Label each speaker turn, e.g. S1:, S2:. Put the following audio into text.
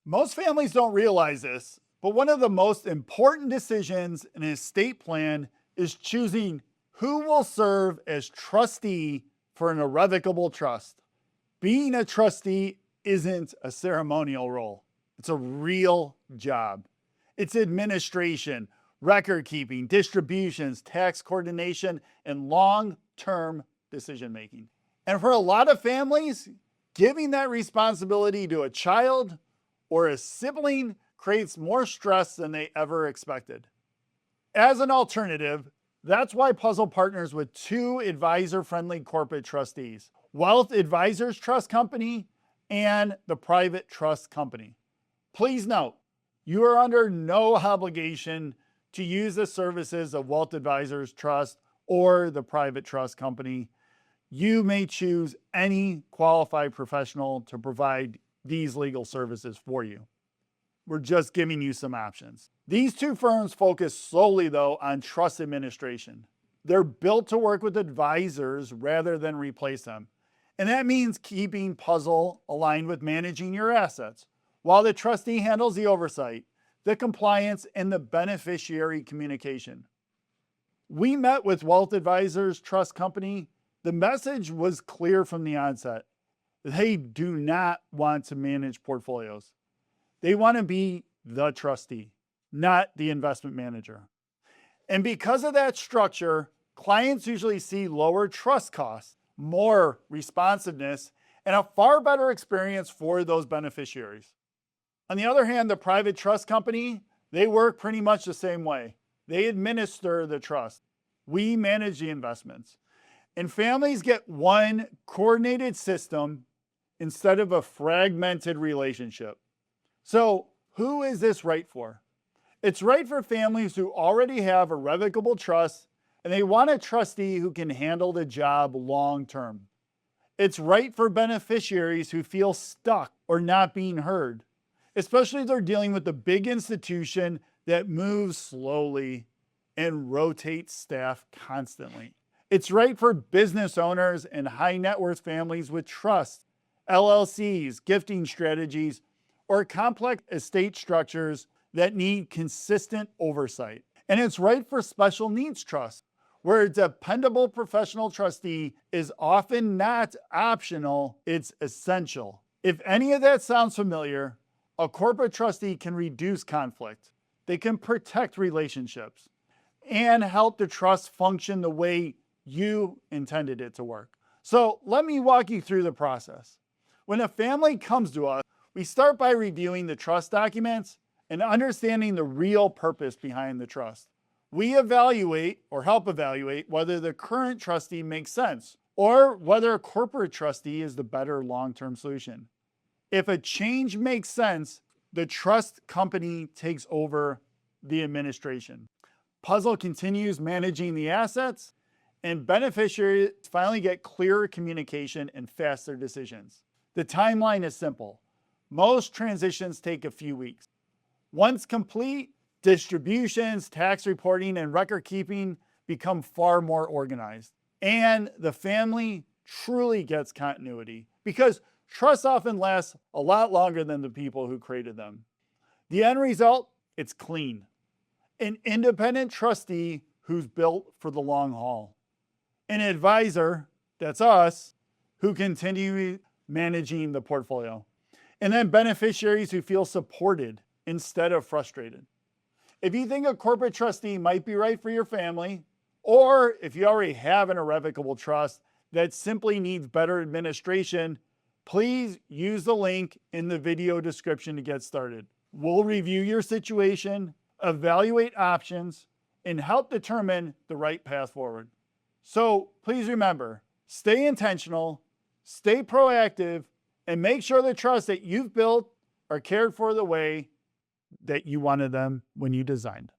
S1: Most families don't realize this, but one of the most important decisions in an estate plan is choosing who will serve as trustee for an irrevocable trust. Being a trustee isn't a ceremonial role. It's a real job. It's administration, record keeping, distributions, tax coordination, and long-term decision making. And for a lot of families, giving that responsibility to a child or a sibling creates more stress than they ever expected. As an alternative, that's why Puzzle partners with two advisor-friendly corporate trustees, Wealth Advisors Trust Company and the Private Trust Company. Please note, you are under no obligation to use the services of Wealth Advisors Trust or the Private Trust Company. You may choose any qualified professional to provide these legal services for you. We're just giving you some options. These two firms focus solely, though, on trust administration. They're built to work with advisors rather than replace them. And that means keeping Puzzle aligned with managing your assets, while the trustee handles the oversight, the compliance, and the beneficiary communication. We met with Wealth Advisors Trust Company. The message was clear from the onset. They do not want to manage portfolios. They want to be the trustee, not the investment manager. And because of that structure, clients usually see lower trust costs, more responsiveness, and a far better experience for those beneficiaries. On the other hand, the Private Trust Company, they work pretty much the same way. They administer the trust. We manage the investments. And families get one coordinated system instead of a fragmented relationship. So, who is this right for? It's right for families who already have irrevocable trusts and they want a trustee who can handle the job long term. It's right for beneficiaries who feel stuck or not being heard, especially if they're dealing with a big institution that moves slowly and rotates staff constantly. It's right for business owners and high net worth families with trusts, LLCs, gifting strategies, or complex estate structures that need consistent oversight. And it's right for special needs trusts, where a dependable professional trustee is often not optional, it's essential. If any of that sounds familiar, a corporate trustee can reduce conflict. They can protect relationships and help the trust function the way you intended it to work. So let me walk you through the process. When a family comes to us, we start by reviewing the trust documents and understanding the real purpose behind the trust. We evaluate or help evaluate whether the current trustee makes sense or whether a corporate trustee is the better long-term solution. If a change makes sense, the trust company takes over the administration. Puzzle continues managing the assets, and beneficiaries finally get clearer communication and faster decisions. The timeline is simple. Most transitions take a few weeks. Once complete, distributions, tax reporting, and record keeping become far more organized. And the family truly gets continuity because trusts often last a lot longer than the people who created them. The end result, it's clean. An independent trustee who's built for the long haul. An advisor, that's us, who continue managing the portfolio. And then beneficiaries who feel supported instead of frustrated. If you think a corporate trustee might be right for your family, or if you already have an irrevocable trust that simply needs better administration, please use the link in the video description to get started. We'll review your situation, evaluate options, and help determine the right path forward. So please remember, stay intentional, stay proactive, and make sure the trusts that you've built are cared for the way that you wanted them when you designed.